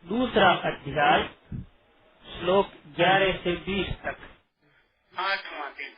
दूसरा अध्याय श्लोक 11 से 20 तक। 8वां दिन।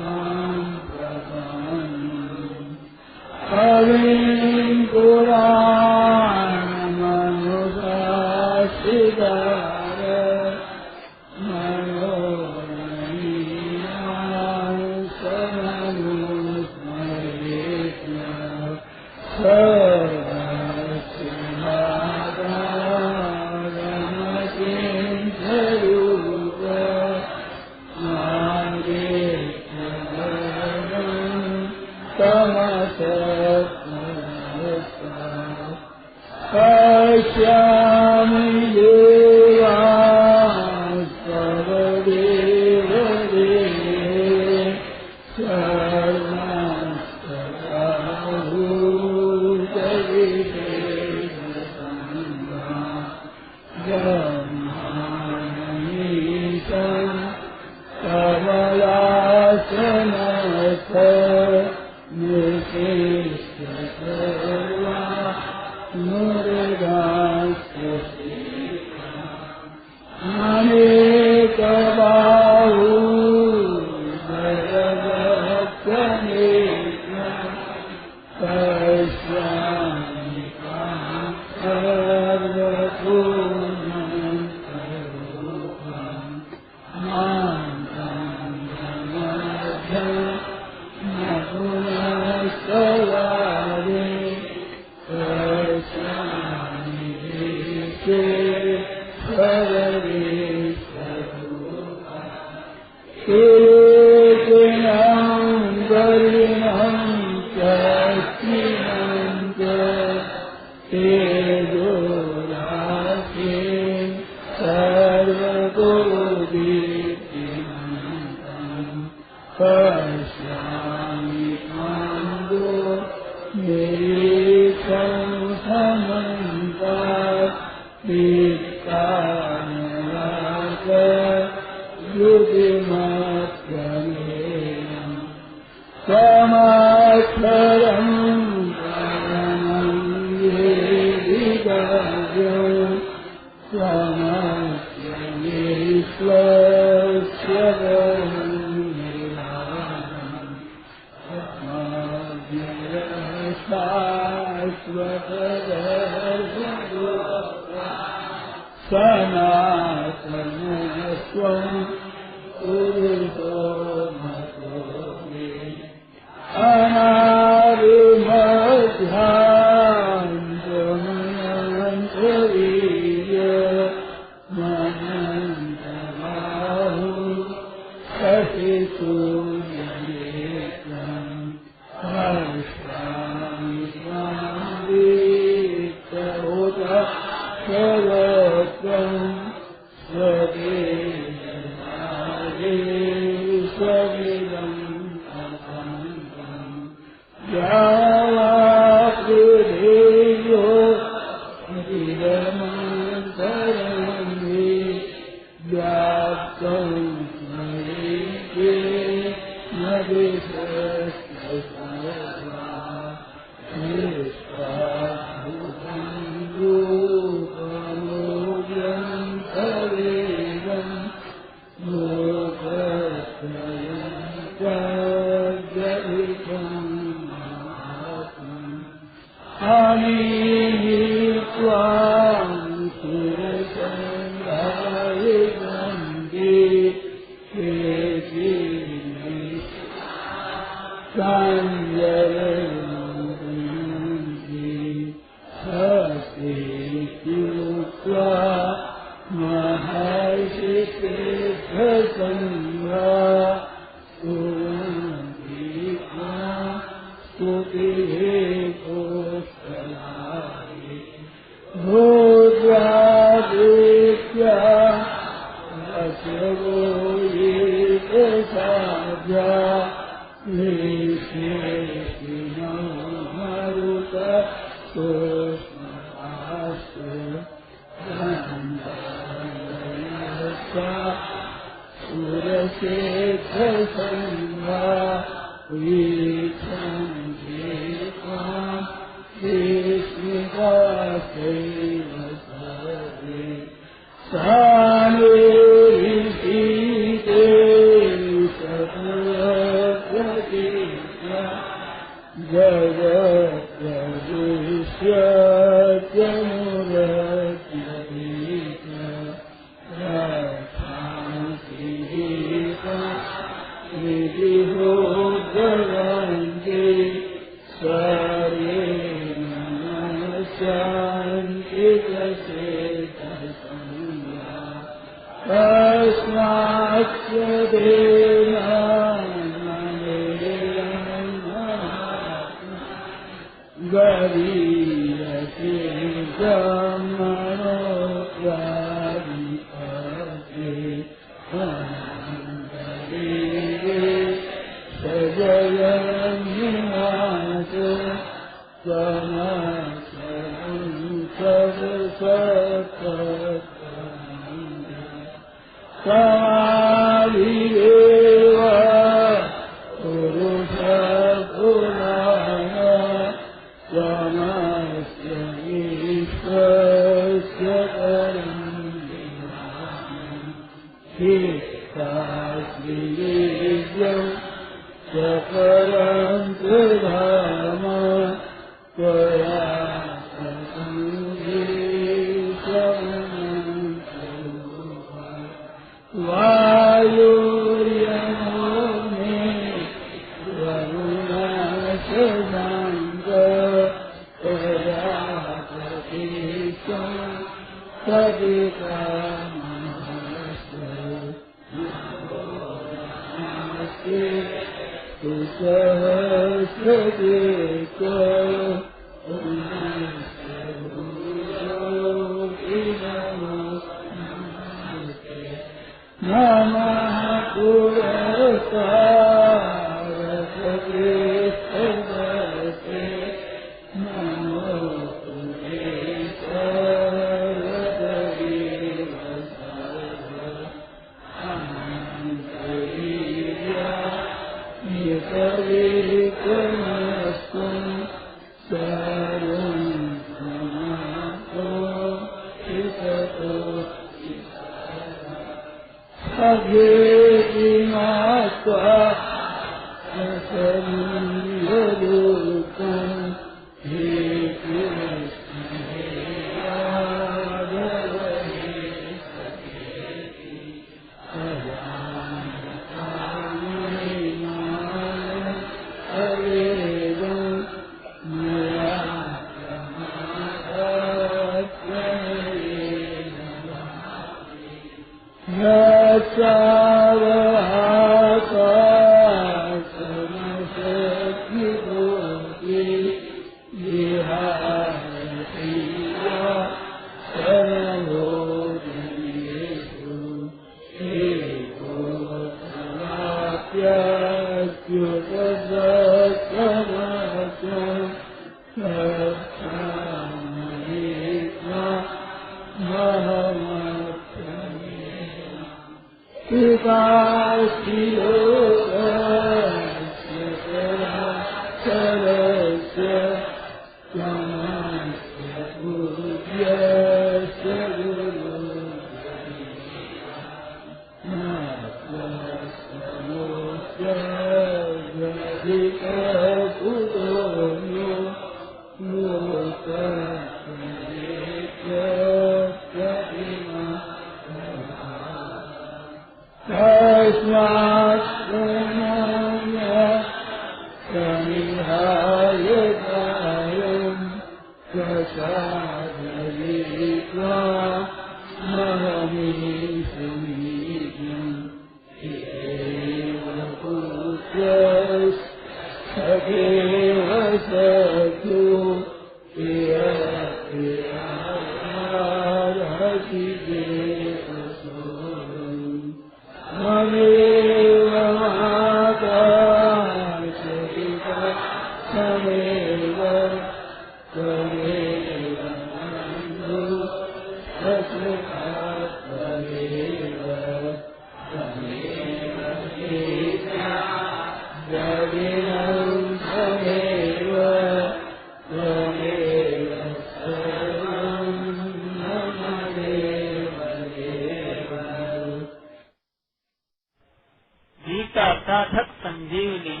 गीता साधक संजीवनी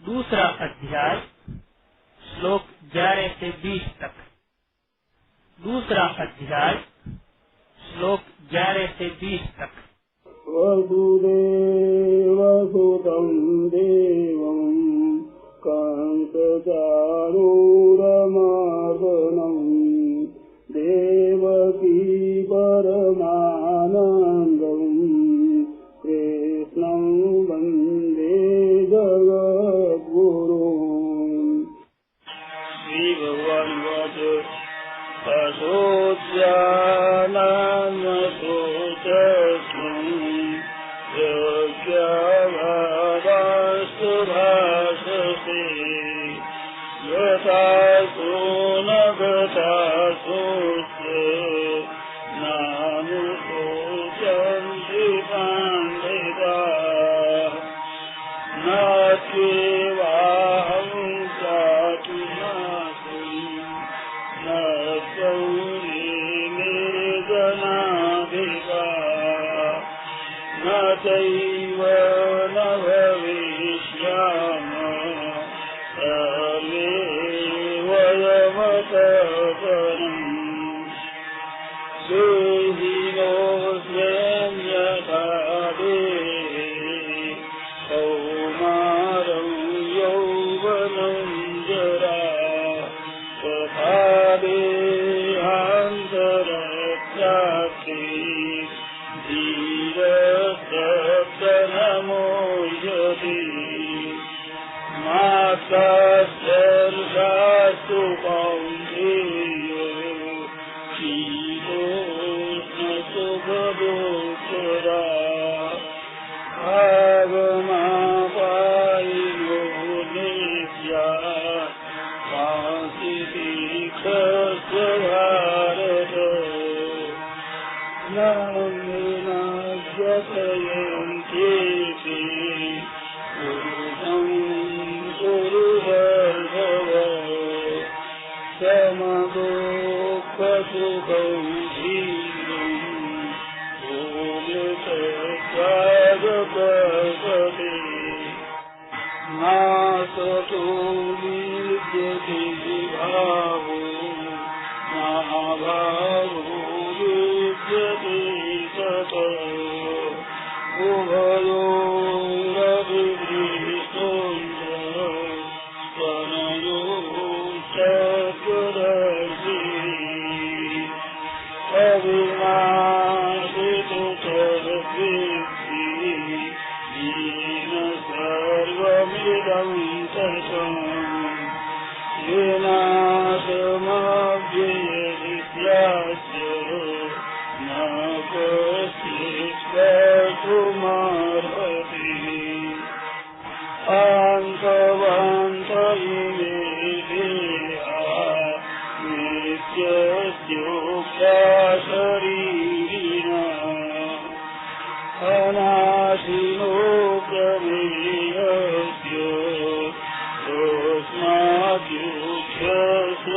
दूसरा अध्याय श्लोक 11 से 20 तक। दूसरा अध्याय श्लोक 11 से 20 तक। वसुदेवसुतं देवं कंसचारूरमर्दनं देवकी परमानन्दं कृष्णं वन्दे जगद्गुरुम्। श्रीभगवानुवाच अशोच्यानन्वशोचस्वम् यज्ञभावास्तु भाषसे गतासु न गतासुश्च नानुशोचन्ति पाण्डिताः नास्त्येवाहं चातुर्मासम् न सौर्ये जनाधिपा न चैव न भविष्याम सर्वे वयमतः परम् देहिनोऽस्मिन् यथा देहे कौमारं यौवनं जरा तथा देहान्तरप्राप्ति धीरस्तनमोह्यति मातास्तु कौन्तेय शीतोष्णसुखदुःखदा आगमापायिनो नित्या वासितीक्षस्य भारत नाम्नाद्यतयन्त्येते पुरुषं कुरुभर्गव समदुःखसुखौ धीरम् भूमितत्वागपते नासतो विद्यते भावो महाभावो विद्यते ततो उभयोरभिदृष्टोऽन्यः स्तनयोश्चक्रदर्शिः अविनाशितो तद्विद्धि येन सर्वमिदं ततम् विनाशमव्ययति स्यात् न कश्चित् कर्तुमर्हति अन्तवन्त इमे देहा नित्यस्योक्ता शरीरिणः अनाशिनो प्रमेयस्य तस्माद्युध्यस्य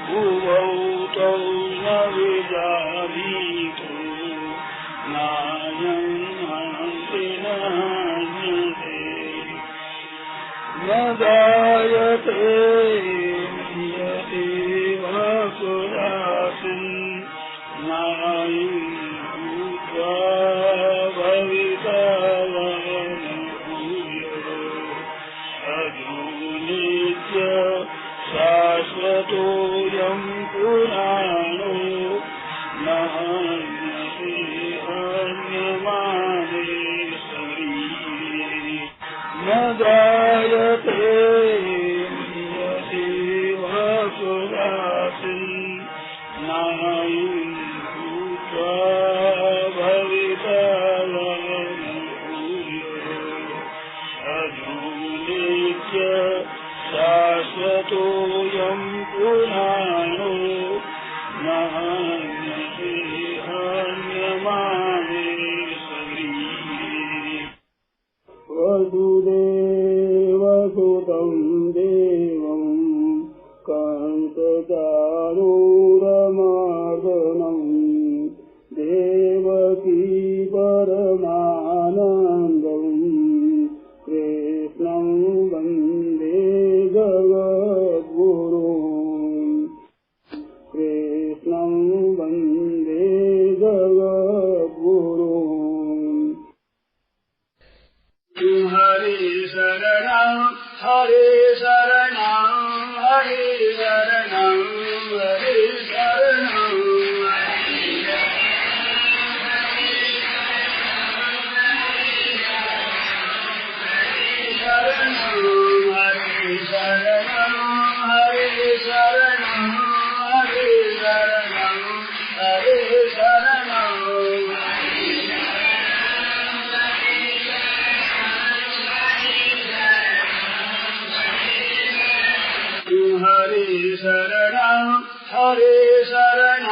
भुवौ तौ न विजानीतो नायं हन्ति न हन्यते न जायते म्रियते वा कुलासिन् नायं भूत्वा भविता वा न भूयो अजो नित्य शाश्वतोऽयं पुराणो न हन्यते हन्यमाने शरीरे न जायते म्रियते वा कुलासिन् नायं भूत्वा भविता वा न भूयो अजो नित्य शाश्वतोऽयं पुराणो न हन्यते हन्यमाने शरीरे वसुदेवसुतं देवं कंसचाणूरमर्दनं देवकी परमानन्दं कृष्णं वन्दे जगद्गुरुं कृष्णं वन्दे जगद्गुरुं हरे शरणं हरे शरणं हरे शरणं हरे शरणं शरणं हरे शरणं हरे शरणं हरे शरणं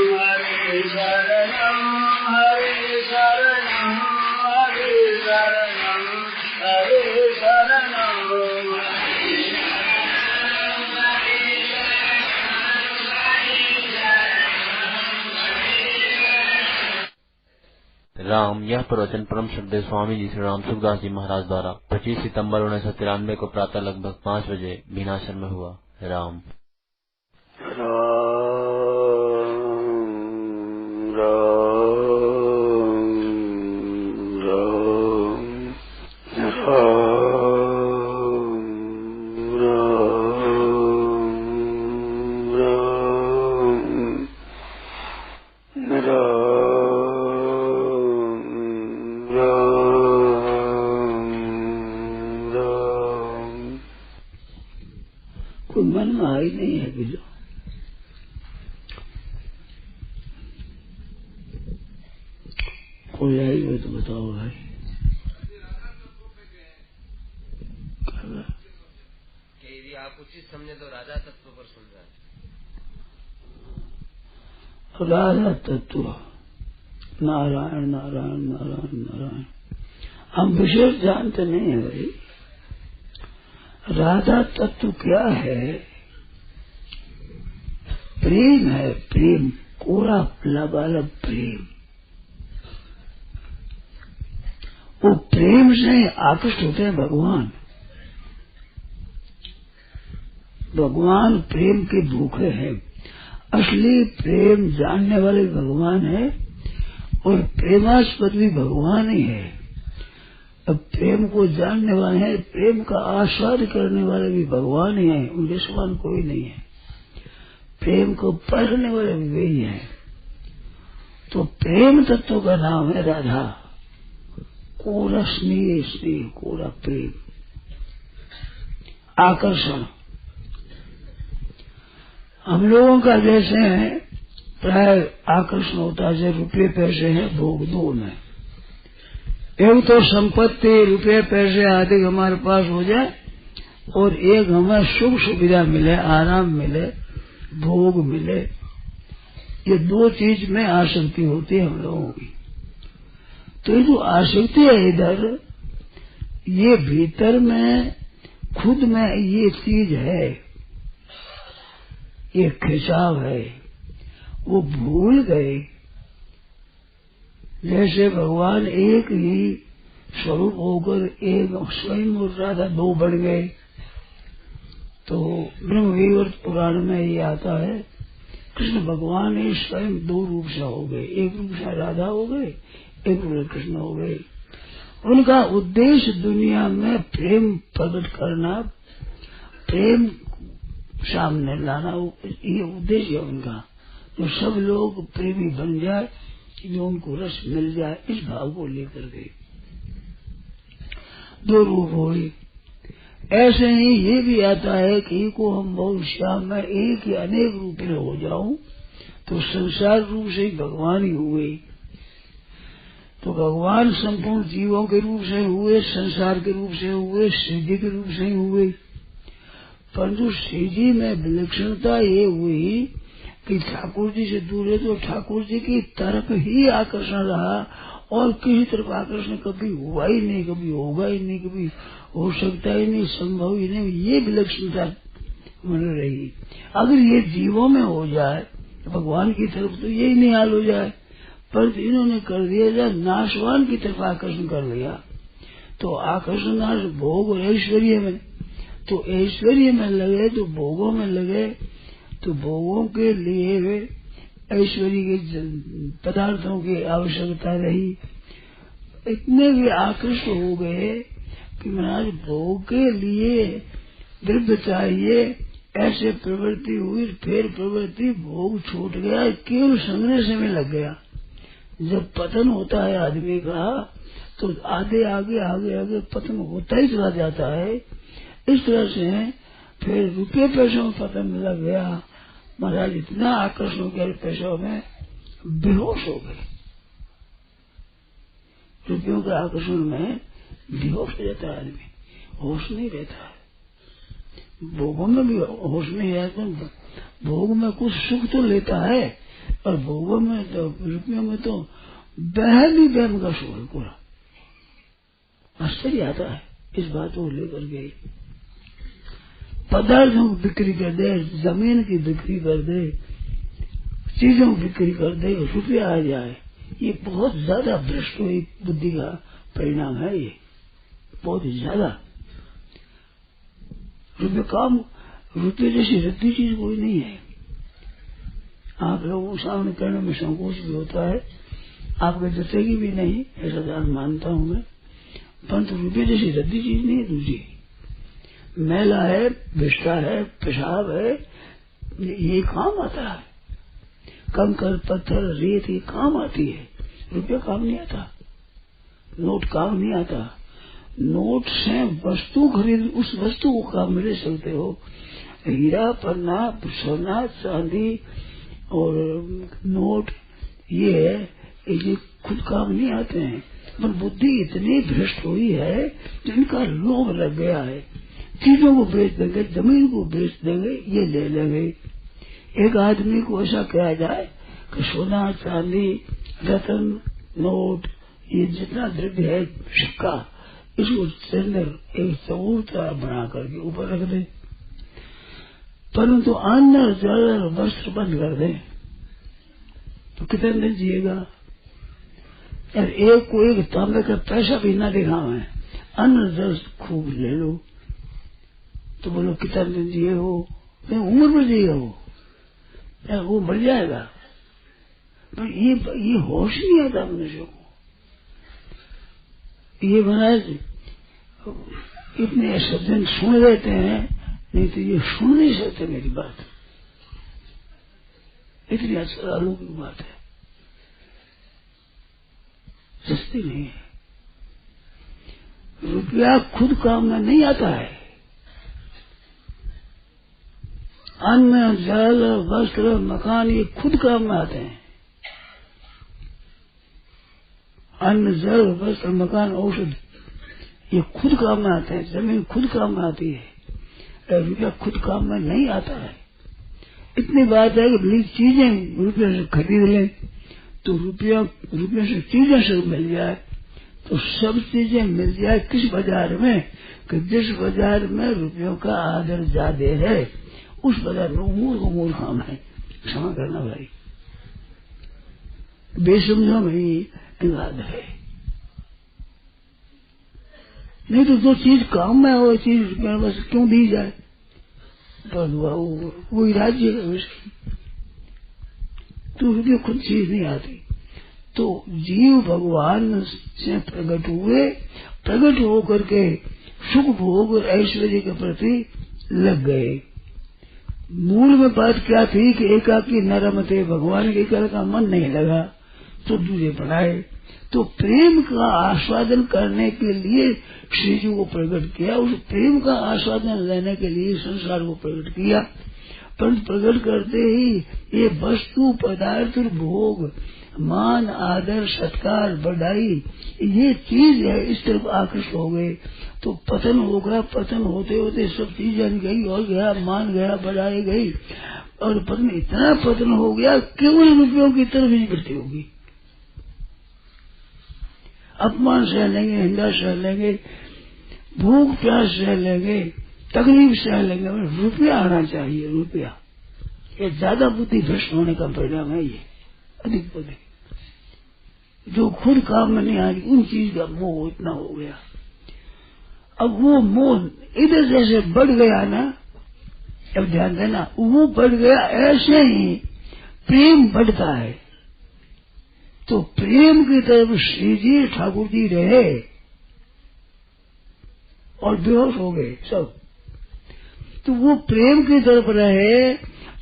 हरे शरणं हरे शरणं हरे शरणं हरे शरणं राम। यह प्रवचन परम श्रद्धेय स्वामी जी श्री राम सुखदास जी महाराज द्वारा 25 सितंबर 1993 को प्रातः लगभग 5 बजे मीनाश्रम में हुआ। राम मन में आई नहीं है बिलो कोई आई हो तो बताओ भाई। यदि आप उचित समझे तो राजा तत्व पर सुन रहे हैं। राजा तत्व नारायण नारायण नारायण नारायण हम विशेष जानते नहीं है भाई। राधा तत्व क्या है? प्रेम है, प्रेम, कोरा लबालब प्रेम। वो प्रेम से आकृष्ट होते हैं भगवान। भगवान प्रेम के भूखे हैं। असली प्रेम जानने वाले भगवान है और प्रेमास्पद भी भगवान ही है। अब प्रेम को जानने वाले हैं, प्रेम का आस्वाद करने वाले भी भगवान ही हैं, उनके समान कोई नहीं है। प्रेम को पढ़ने वाले भी वही हैं। तो प्रेम तत्व का नाम है राधा। कोरा स्नेह, स्नेह कोरा प्रेम, आकर्षण। हम लोगों का जैसे है प्राय आकर्षण होता है, जैसे रुपये पैसे हैं भोग दो में। एक तो संपत्ति रुपये पैसे आदि हमारे पास हो जाए और एक हमें सुख सुविधा मिले, आराम मिले, भोग मिले, ये दो चीज में आसक्ति होती है हम लोगों की। तो ये जो आसक्ति है इधर, ये भीतर में खुद में ये चीज है, ये खिंचाव है, वो भूल गए। जैसे भगवान एक ही स्वरूप होकर एक स्वयं और राधा दो बन गए। तो ब्रह्मवैवर्त पुराण में ये आता है, कृष्ण भगवान ही स्वयं दो रूप से हो गए, एक रूप से राधा हो गए, एक रूप से कृष्ण हो गए। उनका उद्देश्य दुनिया में प्रेम प्रकट करना, प्रेम सामने लाना, ये उद्देश्य है उनका। तो सब लोग प्रेमी बन जाए, जो उनको रस मिल जाए, इस भाव को लेकर के दो रूप हुए। ऐसे ही ये भी आता है कि को हम बहुत श्याम में एक या अनेक रूप में हो जाऊं, तो संसार रूप से ही भगवान ही हुए। तो भगवान संपूर्ण जीवों के रूप से हुए, संसार के रूप से हुए, श्री जी के रूप से ही हुए। परंतु श्री जी में विलक्षणता ये हुई कि ठाकुर जी से दूर है तो ठाकुर जी की तरफ ही आकर्षण रहा, और किसी तरफ आकर्षण कभी हुआ ही नहीं, कभी होगा ही नहीं, कभी हो सकता ही नहीं, संभव ही नहीं। ये विलक्षणता बन रही। अगर ये जीवों में हो जाए भगवान की तरफ तो यही निहाल हो जाए, पर इन्होंने कर दिया जाए नाशवान की तरफ आकर्षण कर लिया। तो आकर्षण नाश भोग और ऐश्वर्य में, तो ऐश्वर्य में लगे तो भोगों में लगे, तो भोगों के लिए वे ऐश्वर्य के पदार्थों की आवश्यकता रही। इतने भी आकृष्ट हो गए कि महाराज भोग के लिए द्रव्य चाहिए, ऐसे प्रवृत्ति हुई। फिर प्रवृत्ति भोग छूट गया, केवल संग्रह से में लग गया। जब पतन होता है आदमी का, तो आगे आगे आगे आगे पतन होता ही चला जाता है। इस तरह से फिर रुपये पैसों में पतन लग गया। महाराज इतना आकर्षण हो गया पैसों में, बेहोश हो गए। रुपयों के आकर्षण में बेहोश हो जाता है आदमी, होश नहीं रहता है। भोगों में भी होश नहीं रहता, भोग में कुछ सुख तो लेता है, और भोगों में तो रुपयों में तो बहम ही बहम का सुख है पूरा। आश्चर्य आता है इस बात को लेकर के। पदार्थों की बिक्री कर दे, जमीन की बिक्री कर दे, चीजों की बिक्री कर दे, रुपया आ जाए, ये बहुत ज्यादा भ्रष्ट हुई बुद्धि का परिणाम है। ये बहुत ज्यादा रुपये जैसी रद्दी चीज कोई नहीं है। आप लोगों के सामने करने में संकोच भी होता है, आपके जतेगी भी नहीं, ऐसा जान मानता हूं मैं। परंतु रुपये जैसी रद्दी चीज नहीं है दूसरी। मैला है, विष्ठा है, पेशाब है, ये काम आता है। कंकर पत्थर रेत ये काम आती है, रुपया काम नहीं आता, नोट काम नहीं आता। नोट से वस्तु खरीद, उस वस्तु को काम ले सकते हो। हीरा पन्ना सोना चांदी और नोट ये खुद काम नहीं आते हैं। पर बुद्धि इतनी भ्रष्ट हुई है, जिनका लोभ लग गया है। चीजों को बेच देंगे, जमीन को बेच देंगे, ये ले लेंगे। एक आदमी को ऐसा कहा जाए कि सोना चांदी रतन नोट ये जितना द्रव्य है सिक्का, इसको अंदर एक चबूतरा बना करके ऊपर रख दे, परंतु अन्न जल वस्त्र बंद कर दे, तो कितने दिन जिएगा? यार एक को एक तांबे का पैसा भी ना दिखावे, अन्न जल खूब ले लो, तो बोलो कितने दिन जिए हो? उम्र में जिए हो, यार वो मर जाएगा। तो ये होश नहीं आता मनुष्य को। ये महाराज इतने सज्जन सुन लेते हैं, नहीं तो ये सुन नहीं सकते मेरी बात। इतनी अलौकिक बात है, सस्ती नहीं है। रुपया खुद काम में नहीं आता है। अन्न जल वस्त्र मकान ये खुद काम में आते हैं। अन्न जल वस्त्र मकान औषध ये खुद काम में आते हैं। जमीन खुद काम में आती है, रुपया खुद काम में नहीं आता है। इतनी बात है कि भली चीजें रुपये से खरीद लें तो रुपये से चीजें सब मिल जाए, तो सब चीजें मिल जाए किस बाजार में कि जिस बाजार में रुपयों का आदर ज्यादा है उस बाजार में मूल काम है। क्षमा करना भाई, बेसमझों में ही विवाद है। नहीं तो जो चीज काम में वो चीज बस क्यों दी जाए, पर वो राज्य है उसकी, तो उसकी खुद चीज नहीं आती। तो जीव भगवान से प्रकट हुए, प्रकट होकर के सुख भोग और ऐश्वर्य के प्रति लग गए। मूल में बात क्या थी कि एकाकी न रमते, भगवान के एकाकी का मन नहीं लगा तो दूसरे बनाए। तो प्रेम का आस्वादन करने के लिए श्री जी को प्रकट किया, उस प्रेम का आस्वादन लेने के लिए संसार को प्रकट किया। परंतु प्रकट करते ही ये वस्तु पदार्थ और भोग, मान आदर सत्कार बढ़ाई, ये चीज है, इस तरफ आकृष्ट हो गए तो पतन होगा। पतन होते होते सब चीजें गई और गया, मान गया, बढ़ाई गई और पतन इतना पतन हो गया केवल रुपयों की तरफ ही वृत्ति होगी। अपमान सह लेंगे, निंदा सह लेंगे, भूख प्यास सह लेंगे, तकलीफ सह लेंगे, रुपया आना चाहिए। रुपया ये ज्यादा बुद्धि भ्रष्ट होने का परिणाम है। ये अधिक बुद्धि जो खुद काम में नहीं आ रही उन चीज का मोह इतना हो गया। अब वो मोह इधर जैसे बढ़ गया ना, अब ध्यान देना, वो बढ़ गया, ऐसे ही प्रेम बढ़ता है। तो प्रेम की तरफ श्री जी ठाकुर जी रहे और बेहोश हो गए सब। तो वो प्रेम की तरफ रहे,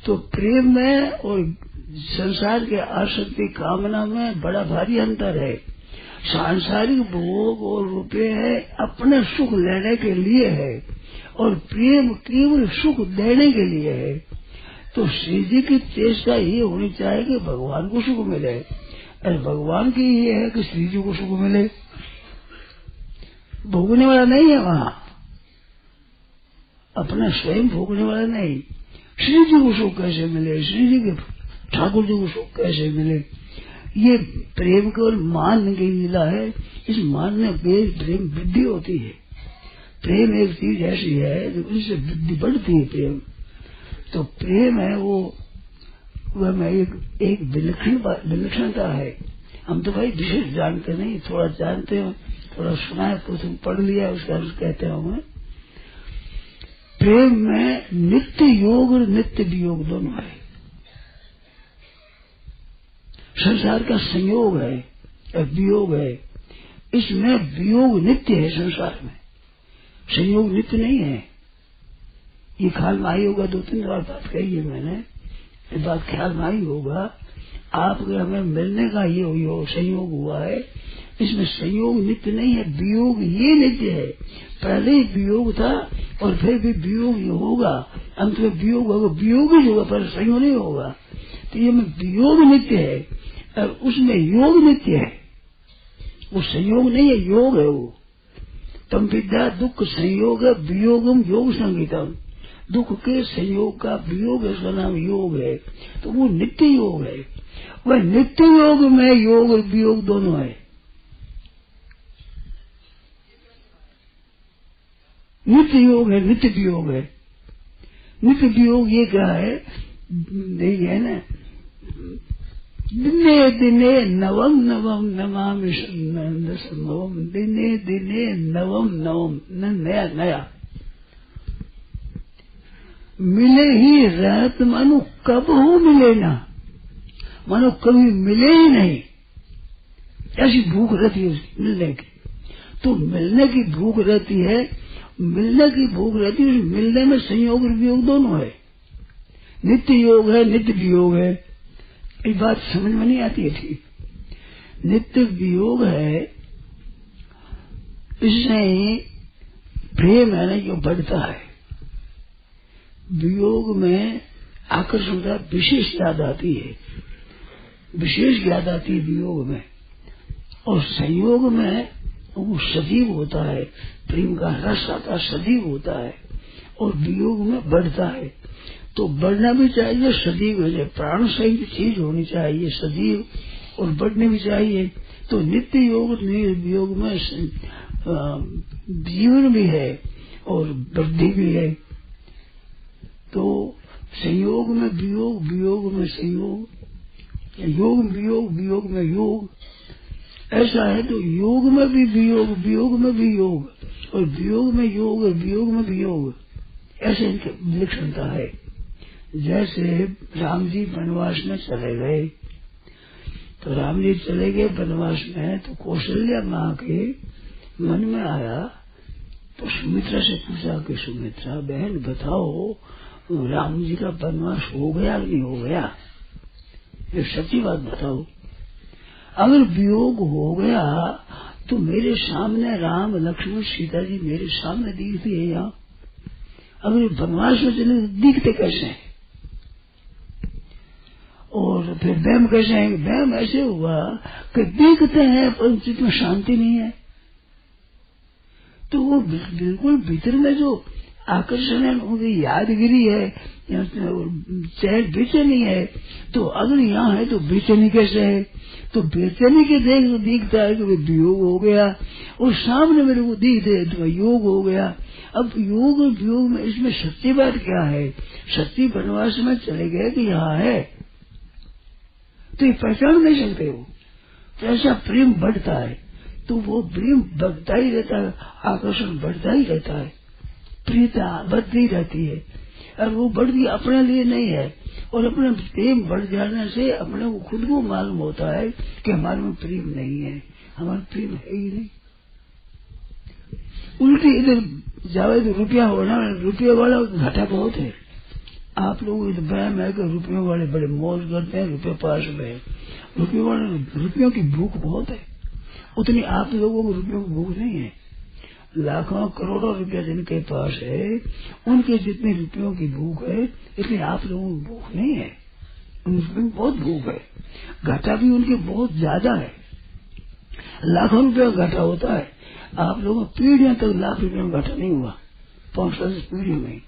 तो प्रेम में और संसार के आसक्ति कामना में बड़ा भारी अंतर है। सांसारिक भोग और रुपये है अपने सुख लेने के लिए है और प्रेम केवल सुख देने के लिए है। तो श्री जी की चेष्टा ये होनी चाहिए कि भगवान को सुख मिले, अरे भगवान की ये है कि श्री जी को सुख मिले। भोगने वाला नहीं है वहाँ, अपना स्वयं भोगने वाला नहीं। श्री जी को सुख कैसे मिले, श्री जी के ठाकुर जी को सुख कैसे मिले, ये प्रेम केवल मान की लीला है। इस मानने पे प्रेम वृद्धि होती है। प्रेम एक चीज ऐसी है जो इससे वृद्धि बढ़ती है। प्रेम तो प्रेम है वो में एक विलक्षणता है। हम तो भाई विशेष जानते नहीं, थोड़ा जानते हो, थोड़ा सुना है, पुस्तक पढ़ लिया, उसका अर्थ कहते हैं हमें। प्रेम में नित्य योग और नित्य वियोग दोनों है। संसार का संयोग है और वियोग है, इसमें वियोग नित्य है। संसार में संयोग नित्य नहीं है। ये ख्याल में आई होगा, 2-3 बार बात कही है मैंने, ये बात ख्याल में आई होगा आपके। हमें मिलने का ये संयोग हुआ है, इसमें संयोग नित्य नहीं है, वियोग ये नित्य है। पहले ही वियोग था और फिर भी वियोग ये होगा, अंत में वियोग होगा, वियोग ही होगा, पर संयोग नहीं होगा। तो ये में वियोग नित्य है और उसमें योग नित्य है। वो संयोग नहीं है, योग है वो। तम विद्या दुख संयोग वियोगम योग संगीतम, दुख के संयोग का वियोग है, उसका नाम योग है। तो वो नित्य योग है। वह नित्य योग में योग और वियोग दोनों है। नित्य योग है, नित्य वियोग है। नित्य वियोग ये क्या है, नहीं है ना, दिने दिने नवम नवम नमामि संभवम, दिने दिने नवम नवम, नया नया मिले ही रहत, मानो कब हो मिले ना, मानो कभी मिले ही नहीं, ऐसी भूख रहती है उसकी मिलने की। तो मिलने की भूख रहती है, मिलने की भूख रहती है। मिलने में संयोग और वियोग दोनों है। नित्य योग है, नित्य वियोग है। ये बात समझ में नहीं आती है ठीक। नित्य वियोग है, इससे ही प्रेम है ना जो बढ़ता है। वियोग में आकर्षण का विशेष याद आती है, विशेष याद आती है वियोग में। और संयोग में वो सजीव होता है, प्रेम का रस आता सजीव होता है, और वियोग में बढ़ता है। तो बढ़ना भी चाहिए सजीव है, प्राण सहित चीज होनी चाहिए सजीव, और बढ़ने भी चाहिए। तो नित्य योग योग में जीवन भी है और वृद्धि भी है। तो संयोग में वियोग, वियोग में संयोग, योग वियोग, वियोग में योग, ऐसा है। तो योग में भी वियोग, वियोग में भी योग, और वियोग में योग और वियोग में भी योग, ऐसे इनकी विलक्षणता है। जैसे राम जी वनवास में चले गए, तो राम जी चले गए वनवास में, तो कौशल्या माँ के मन में आया, तो सुमित्रा से पूछा कि सुमित्रा बहन बताओ राम जी का वनवास हो गया नहीं हो गया, ये सच्ची बात बताओ। अगर वियोग हो गया तो मेरे सामने राम लक्ष्मण सीता जी मेरे सामने दिखती है यहाँ, अगर वनवास में चले दिखते कैसे हैं? और फिर वहम कैसे है? वहम ऐसे हुआ कि दिखते हैं पर जिसमें शांति नहीं है। तो वो बिल्कुल भीतर में जो आकर्षण है, उनकी यादगिरी है, चैन बेचैनी है। तो अगर यहाँ है तो बेचैनी कैसे है? तो बेचैनी के देख तो दिखता है कि वियोग हो गया, और सामने मेरे को दिखते तो योग हो गया। अब योग और वियोग में इसमें सच्ची बात क्या है? सच्ची वनवास में चले गए कि यहाँ है, तो ये पहचान नहीं सकते हो। तो ऐसा प्रेम बढ़ता है, तो वो प्रेम बढ़ता ही रहता है, आकर्षण बढ़ता ही रहता है, प्रियता बढ़ती रहती है। और वो बढ़ती अपने लिए नहीं है, और अपने प्रेम बढ़ जाने से अपने को खुद को मालूम होता है कि हमारे में प्रेम नहीं है, हमारा प्रेम है ही नहीं। उल्टी इधर जावे तो रुपया होना, रुपये वाला घाटा बहुत है। आप लोग इस वहम है कि रुपयों वाले बड़े मौज करते हैं, रुपये पास में, रुपये वाले रुपयों की भूख बहुत है, उतनी आप लोगों को रुपयों की भूख नहीं है। लाखों करोड़ों रुपया जिनके पास है, उनके जितने रुपयों की भूख है, इतनी आप लोगों की भूख नहीं है। उनकी बहुत भूख है, घाटा भी उनके बहुत ज्यादा है। लाखों रुपया घाटा होता है, आप लोगों पीढ़ियों तक लाख रुपये में घाटा नहीं हुआ, 5-10 पीढ़ियों में।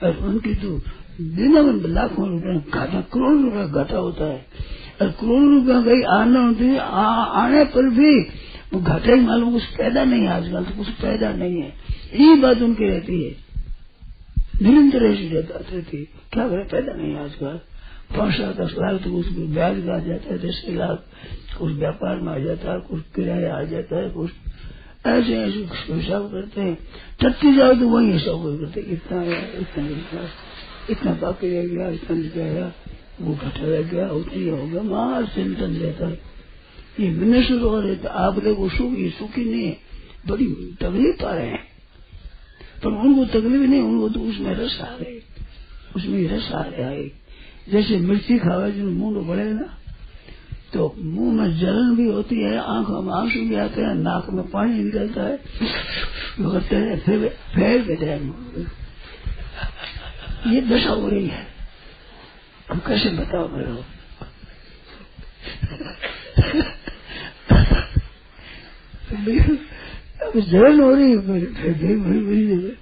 और उनकी तो दिनों में लाखों रुपया घाटा, करोड़ों रुपया घाटा होता है। और करोड़ों रुपया गई आने पर भी वो घाटा ही मालूम, कुछ पैदा नहीं है। आजकल तो कुछ पैदा नहीं है, यही बात उनकी रहती है, निरंतर ऐसी रहती है। क्या करे, पैदा नहीं है आजकल। 5-10 लाख तो कुछ ब्याज में आ जाता है, 10 लाख कुछ व्यापार में आ जाता है, कुछ किराया आ जाता है, कुछ ऐसे ऐसे हिसाब करते हैं। टट्टी जाओ तो वही हिसाब करते, इतना आया, इतना बाकी रह गया, इतना गया, वो घटा रह गया, उतनी हो गया, मार चिंतन रहता है। ये मिनिस्टर और आप लोग सुखी नहीं है, बड़ी तकलीफ पा रहे हैं। पर उनको तकलीफ नहीं, उनको तो उसमें रस आ रहे, उसमें रस आ रहा है। जैसे मिर्ची खावे जो मुंह बढ़े ना, तो मुंह में जलन भी होती है, आंखों में आंसू भी आते हैं, नाक में पानी निकलता है, होते हैं, फिर फैल देते हैं। ये दशा हो रही है, हम कैसे बताओ मेरे? अब जलन हो रही है।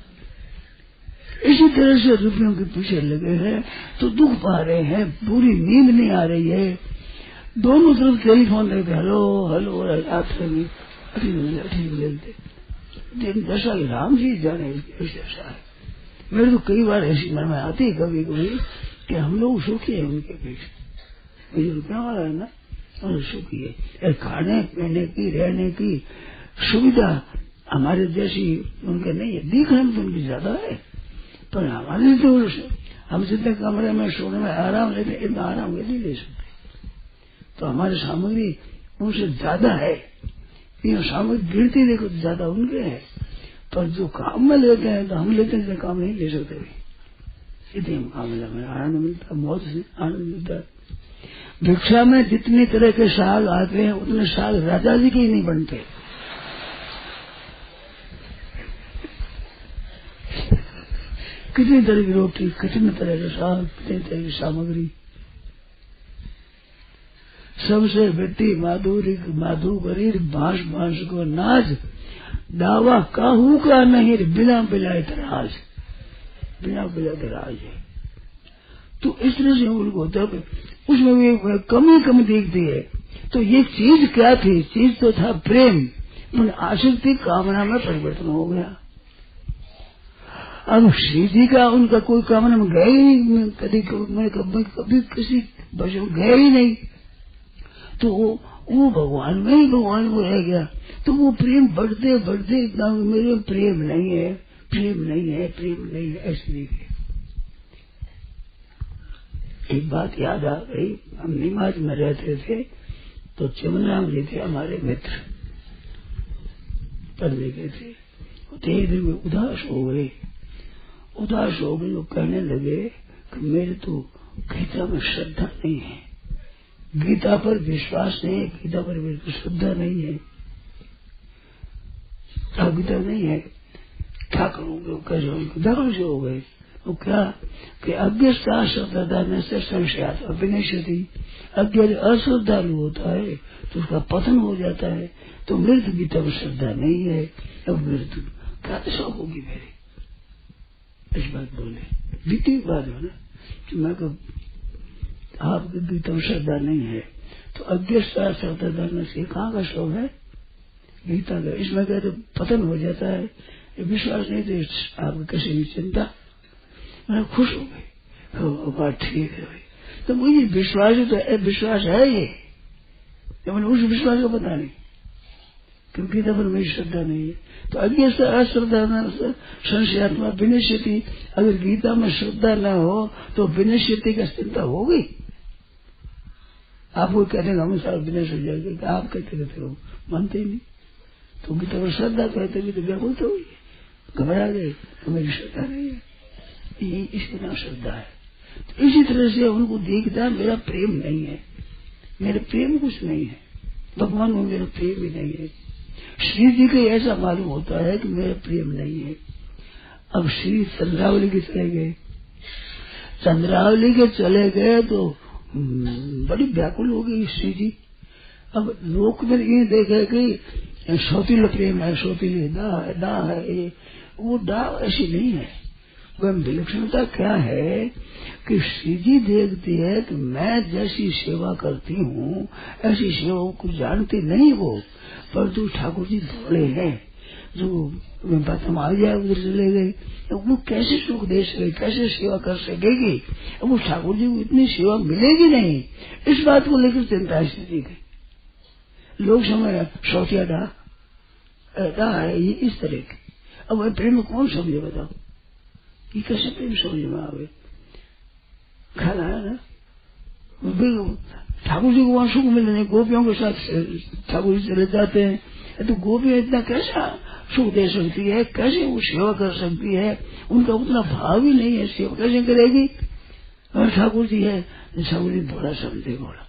इसी तरह से रुपयों के पीछे लगे हैं तो दुख पा रहे हैं, पूरी नींद नहीं आ रही है। दोनों तरफ टेलीफोन लेके हेलो हेलो, आपसे भी दिन दशा राम जी जाने ऐसी दशा है। मेरे तो कई बार ऐसी मन में आती है कभी कभी कि हम लोग सुखी है उनके पीछे। ये रुपया वाला है ना, और सुखी है, खाने पीने की रहने की सुविधा हमारे जैसी उनके नहीं है। दिखने में तो उनकी ज्यादा है, पर हमारे तो हम जितने कमरे में सोने में आराम लेते, इतना आराम नहीं ले सकते। तो हमारी सामग्री उनसे ज्यादा है, ये सामग्री गिरती देखो ज्यादा उनके है, पर जो काम में लेते हैं तो हम लेते हैं, काम नहीं ले सकते। इतने मुकाबला में आनंद मिलता, मौत से आनंद मिलता है। भिक्षा में जितनी तरह के साग आते हैं, उतने साग राजा जी के ही नहीं बनते। कितनी तरह की रोटी, कितने तरह के साग, कितनी तरह की सामग्री, सबसे बेटी माधुरी माधुकरी बांस बांस को नाच, दावा काहू का नहीं, बिना बिलाए तराज, बिना बिलाए तराज है। तो इस तरह से उनको होता है, उसमें भी कमी देखती है। तो ये चीज क्या थी? चीज तो था प्रेम, लेकिन आसक्ति कामना में परिवर्तन हो गया। अब श्री जी का उनका कोई कामना में गए ही नहीं, कभी किसी बस गए ही नहीं, तो वो भगवान में ही भगवान वो रह गया। तो वो प्रेम बढ़ते बढ़ते इतना मेरे प्रेम नहीं है, प्रेम नहीं है, प्रेम नहीं है, ऐसे नहीं है। एक बात याद आ गई, हम निमाज में रहते थे, तो चिमनराम जी थे हमारे मित्र, पढ़ने गए थे। धीरे धीरे उदास हो गए, वो कहने लगे कि मेरे तो गीता में श्रद्धा नहीं है, गीता पर विश्वास नहीं है, गीता पर मेरी श्रद्धा नहीं है, गीता नहीं है, क्या करूंगे? कैसे दाखिल से हो गए? तो क्या कि अज्ञता श्रद्धा से संशयात विनश्यति, अज्ञ अश्रद्धालु होता है तो उसका पतन हो जाता है। तो मेरी तो गीता में श्रद्धा नहीं है, अब मेरी तो क्या दशा होगी मेरी? इस बात बोले बीती बात है ना कि मैं आपकी गीता में श्रद्धा नहीं है, तो अज्ञता श्रद्धा से कहाँ का श्लोक है गीता का? इसमें कहते पतन हो जाता है, विश्वास नहीं तो आपकी किसी भी चिंता। मैं खुश हो गई, बात ठीक है भाई। तो मुझे विश्वास तो विश्वास है ये, मैंने उस विश्वास को पता नहीं, क्योंकि गीता पर मेरी श्रद्धा नहीं है। तो अज्ञ से अश्रद्धा संशयात्मा विनश्यति, अगर गीता में श्रद्धा न हो तो विनश्यति का चिंता होगी। आप वो कहते हैं हम सारा विनश हो जाएगा, आप कहते रहते हो, मानते ही नहीं। तो गीता पर श्रद्धा कहते भी तो व्याकुल तो हुई, घबरा गए, तो मेरी श्रद्धा नहीं है, ये इसके नाम श्रद्धा है। तो इसी तरह से उनको देखता मेरा प्रेम नहीं है, मेरे प्रेम कुछ नहीं है, भगवान में मेरा प्रेम ही नहीं है। श्री जी को ऐसा मालूम होता है कि मेरा प्रेम नहीं है। अब श्री चंद्रावली के चले गए, चंद्रावली के चले गए तो बड़ी व्याकुल हो गई श्री जी। अब लोक में ये देखे कि सौतीला प्रेम है, सौतीली डा है, वो डा ऐसी नहीं है। वह विलक्षणता क्या है कि श्री जी देखती है कि मैं जैसी सेवा करती हूँ ऐसी सेवा को जानती नहीं वो, परंतु ठाकुर जी भोले हैं, जो बात हम आ जाए उधर चले गए, वो कैसे सुख दे सके, कैसे सेवा कर सकेगी? अब वो ठाकुर जी को इतनी सेवा मिलेगी नहीं, इस बात को लेकर चिंता है श्री जी की। लोग समझ सौतिया डा है ये इस तरह के। अब वह प्रेम कौन समझे बताओ, ये कैसे प्रेम समझ में आवे? खाना है ना, ठाकुर जी को वहां सुख मिले नहीं, गोपियों के साथ ठाकुर जी चले जाते हैं, तो गोपियां इतना कैसा सुख दे सकती है, कैसे वो सेवा कर सकती है? उनका उतना भाव ही नहीं है, सेवा कैसे करेगी? और ठाकुर जी है, ठाकुर जी भोला समझे, भोला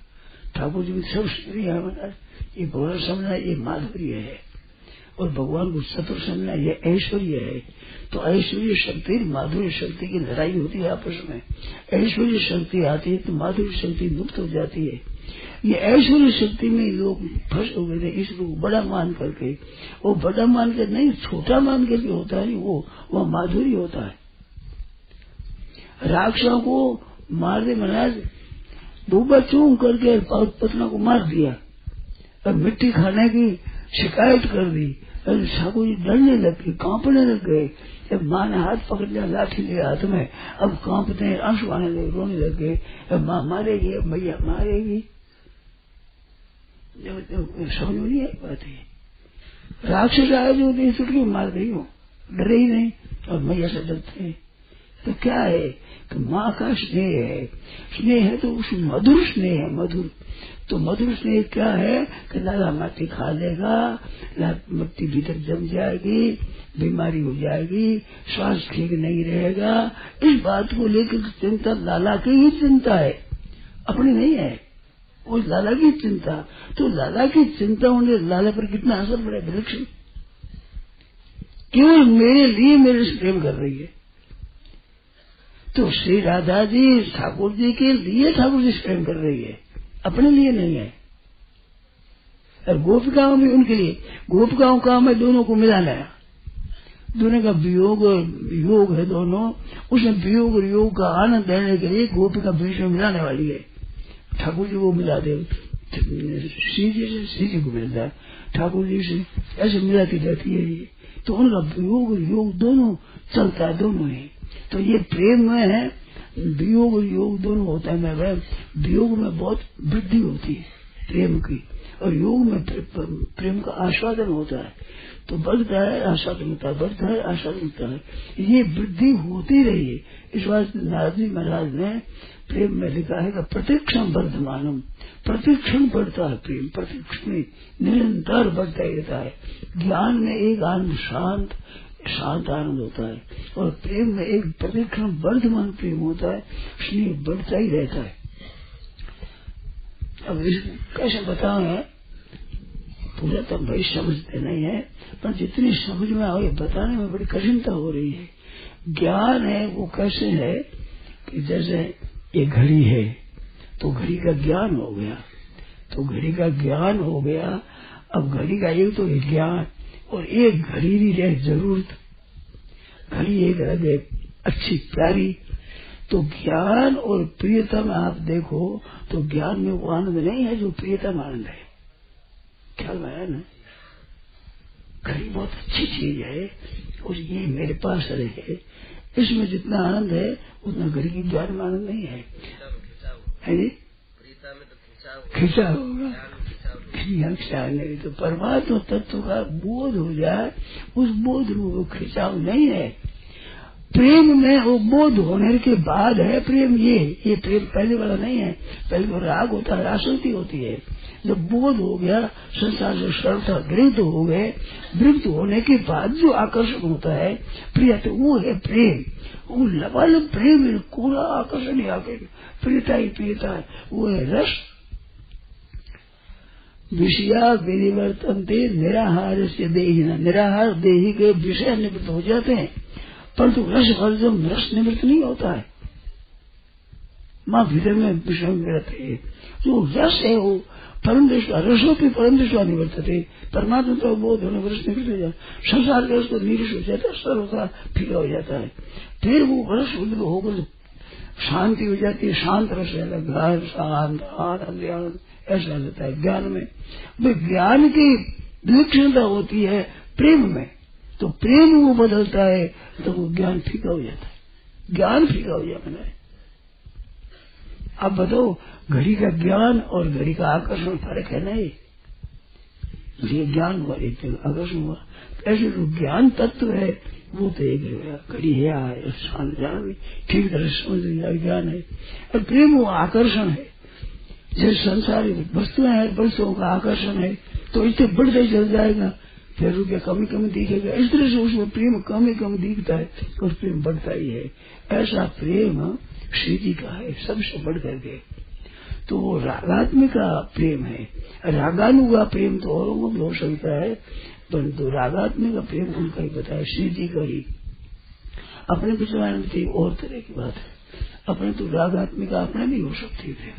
ठाकुर जी भी सब स्त्रियां बना, ये भोला समझना ये माधुर्य है, और भगवान को चतुर समझना ये ऐश्वर्य है। तो ऐश्वर्य शक्ति माधुर्य शक्ति की लड़ाई होती है आपस में। ऐश्वर्य शक्ति आती है तो माधुर्य शक्ति लुप्त हो जाती है। ये ऐश्वर्य शक्ति में लोग फंस हो गए थे, इसको बड़ा मान करके, वो बड़ा मान कर नहीं छोटा मान करके होता है, वो माधुर्य होता है। राक्षसों को मार दे महाराज, डूबा चूम करके पत्ना को मार दिया और मिट्टी खाने की शिकायत कर दी, ठाकुर जी डरने लग गए, कांपने लग गए। जब माँ ने हाथ पकड़ लिया, लाठी ले हाथ में, अब कांपते हैं, आंसू आने लगे, रोने लग गए, अब माँ मारेगी, अब मैया मारेगी। समझ में नहीं आई बात है। राक्षस आए जो चुटकी मार गई हो, डरे ही नहीं, और मैया से डरते हैं। तो क्या है कि माँ का स्नेह है, स्नेह है तो उस मधुर स्नेह है, मधुर। तो मधुर स्नेह क्या है कि लाला माटी खा लेगा, मिट्टी भीतर जम जाएगी, बीमारी हो जाएगी, श्वास ठीक नहीं रहेगा। इस बात को लेकर चिंता लाला की ही चिंता है, अपनी नहीं है, वो लाला की चिंता। तो लाला की चिंता होने लाला पर कितना असर पड़े वृक्ष, केवल मेरे लिए मेरे से प्रेम कर रही है। तो श्री राधा जी ठाकुर जी के लिए ठाकुर जी से प्रेम कर रही है, अपने लिए नहीं है। और गोपिकाओं भी उनके लिए, गोपिकाओं का मैं दोनों को मिलाना है, दोनों का वियोग और योग है दोनों, उसमें वियोग और योग का आनंद लेने के लिए गोपी का बीच में मिलाने वाली है। ठाकुर जी को मिला दे, श्री जी से श्री जी को मिलता है, ठाकुर जी से ऐसे मिलाती जाती है ये। तो उनका वियोग और योग दोनों चलता है, दोनों ही। तो ये प्रेम में है, वियोग और योग दोनों होता है। मैं वियोग में बहुत वृद्धि होती है प्रेम की, और योग में प्रेम का आस्वादन होता है। तो बढ़ता है आस्वादन होता है, बढ़ता है आस्वादन होता है, ये वृद्धि होती रही है। इस बात नारद जी महाराज ने प्रेम में लिखा है कि प्रतिक्षण वर्धमानम, प्रतिक्षण बढ़ता है प्रेम, प्रतिक्षण निरंतर बढ़ता ही रहता है। ज्ञान में एक आनंद शांत आनंद होता है, और प्रेम में एक प्रतिक्षण वर्धमान प्रेम होता है, इसलिए बढ़ता ही रहता है। अब कैसे बताएं, पूरा तो भाई समझते नहीं है, पर जितनी समझ में आओ ये बताने में बड़ी कठिनता हो रही है। ज्ञान है वो कैसे है कि जैसे ये घड़ी है तो घड़ी का ज्ञान हो गया, तो घड़ी का ज्ञान हो गया। अब घड़ी का एक तो ज्ञान और एक घड़ी भी रहे जरूरत, घड़ी एक रहे अच्छी प्यारी। तो ज्ञान और प्रियता में आप देखो तो ज्ञान में वो आनंद नहीं है जो प्रियता में आनंद है। ख्याल में आया ना, घड़ी बहुत अच्छी चीज है और ये मेरे पास रहे, इसमें जितना आनंद है उतना घड़ी की ज्ञान में आनंद नहीं है। खिंचा होगा, नहीं तो परमात्मा तत्व का बोध हो जाए, उस बोध में वो खिंचाव नहीं है। प्रेम में वो बोध होने के बाद है प्रेम। ये प्रेम पहले वाला नहीं है। पहले तो राग होता है, आसक्ति होती है। जब बोध हो गया, संसार से सरलता विरुद्ध हो गए, विरुद्ध होने के बाद जो आकर्षण होता है प्रिय, तो वो है प्रेम। वो लबालब प्रेम है, पूरा आकर्षण ही आकर्षण, प्रियता ही प्रियता है, वो है रस। विषया विनिवर्तनते निराहार से देही, निराहार देही के विषय निवृत्त हो जाते हैं, परंतु रस वर्जम रस निवृत्त नहीं होता है। माँ भीतर में विषय में रहते है, जो रस है वो परम दृष्टा, रसों की परम दृष्टा निवर्तते, परमात्मा तो बोध होने रस निवृत्त हो जाता, संसार का रस तो निरस हो जाता है, सरल होता फीका हो जाता है। फिर वो रस होकर शांति हो जाती है, शांत रस रहता है, घर शांत आनंद आनंद ऐसा रहता है। ज्ञान में ज्ञान की विलक्षणता होती है प्रेम में, तो प्रेम वो बदलता है तो वो ज्ञान फीका हो जाता है, ज्ञान फीका हो जाता है। अब बताओ, घड़ी का ज्ञान और घड़ी का आकर्षण फर्क है नहीं। ये ज्ञान हुआ, एक आकर्षण हुआ, ऐसे जो ज्ञान तत्व है वो तो एक घड़ी है, ज्ञान ठीक तरह समझ ज्ञान है। और प्रेम वो आकर्षण है, जैसे संसारी वस्तुएं हैं, वस्तुओं का आकर्षण है, तो इससे बढ़ता ही चल जाएगा, फिर रुपया कमी कमी दिखेगा। इस तरह से उसमें प्रेम कमी कमी दिखता है और प्रेम बढ़ता ही है। ऐसा प्रेम श्री जी का है, सबसे बढ़ करके। तो वो रागात्मिक का प्रेम है। रागानुगा प्रेम तो औरों को भी हो सकता है, परंतु रागात्मिक का प्रेम उनका ही बताया, श्री जी का ही। अपने विचार में और तरह की बात है, अपने तो रागात्मिका अपने भी हो सकती है,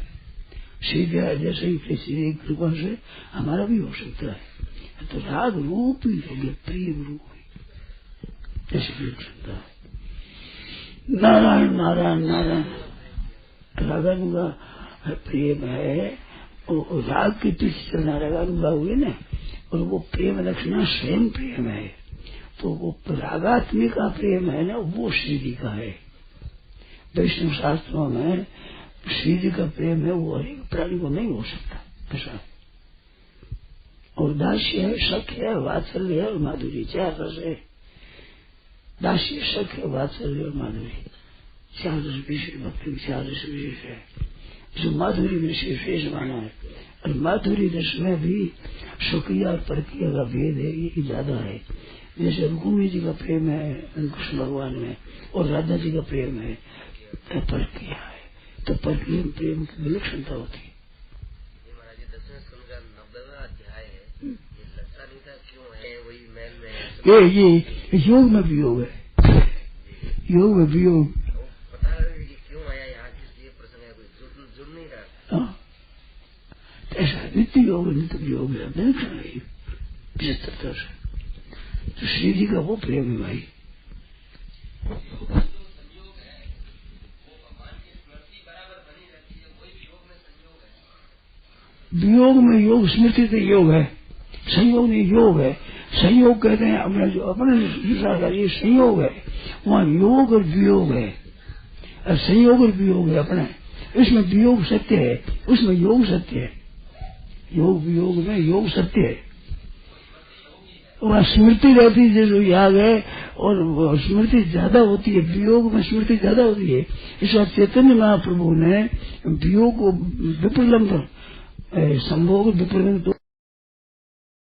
श्री जी जैसे ही श्री कृपा से हमारा भी हो सकता है। तो राग रूप ही हो गया, प्रेम रूप ऐसे भी हो सकता है। नारायण नारायण नारायण रागानुगा प्रेम है, और राग के पीछे चलना रागानुगा हुए ना, और वो प्रेम लक्षणा स्वयं प्रेम है। तो वो रागात्मिक का प्रेम है ना, वो श्री जी का है। वैष्णव शास्त्रों में श्री जी का प्रेम है, वो हर एक प्राणी को नहीं हो सकता ऐसा। और दास्य है, सख्य है, वात्सल्य है और माधुरी, चार रस है। दास्य, सख्य, वात्सल्य और माधुरी, चार रस विशेष, भक्ति में चार रस विशेष है, जो माधुरी में विशेष माना है। और माधुरी रस में भी स्वकीय और परकीय का भेद है, ये ज्यादा है। जैसे रुक्मिणी जी का प्रेम है कृष्ण भगवान में, और राधा जी का प्रेम है परकीय है, तो परकीय प्रेम की विलक्षणता होती है। ये योग में भी योग है, योग में भी योग। पता है कि क्यों आया यहाँ, किस लिए प्रसंग है, कोई जुड़ नहीं रहा। ऐसा नित्य योग, नित्य योग है, विलक्षण है, जिस तरह से तो श्री जी का वो प्रेम है भाई। वियोग में योग, स्मृति से योग है, संयोग नहीं योग है। संयोग कहते हैं अपना जो अपने ये संयोग है, वहाँ योग और वियोग है। और संयोग और वियोग है अपने, इसमें वियोग सत्य है, उसमें योग सत्य है। योग वियोग में योग सत्य है। वहाँ स्मृति रहती है जो याद है, और स्मृति ज्यादा होती है, वियोग में स्मृति ज्यादा होती है। इस बात चैतन्य महाप्रभु ने वियोग को विप्रलंब संभोग विप्रलंब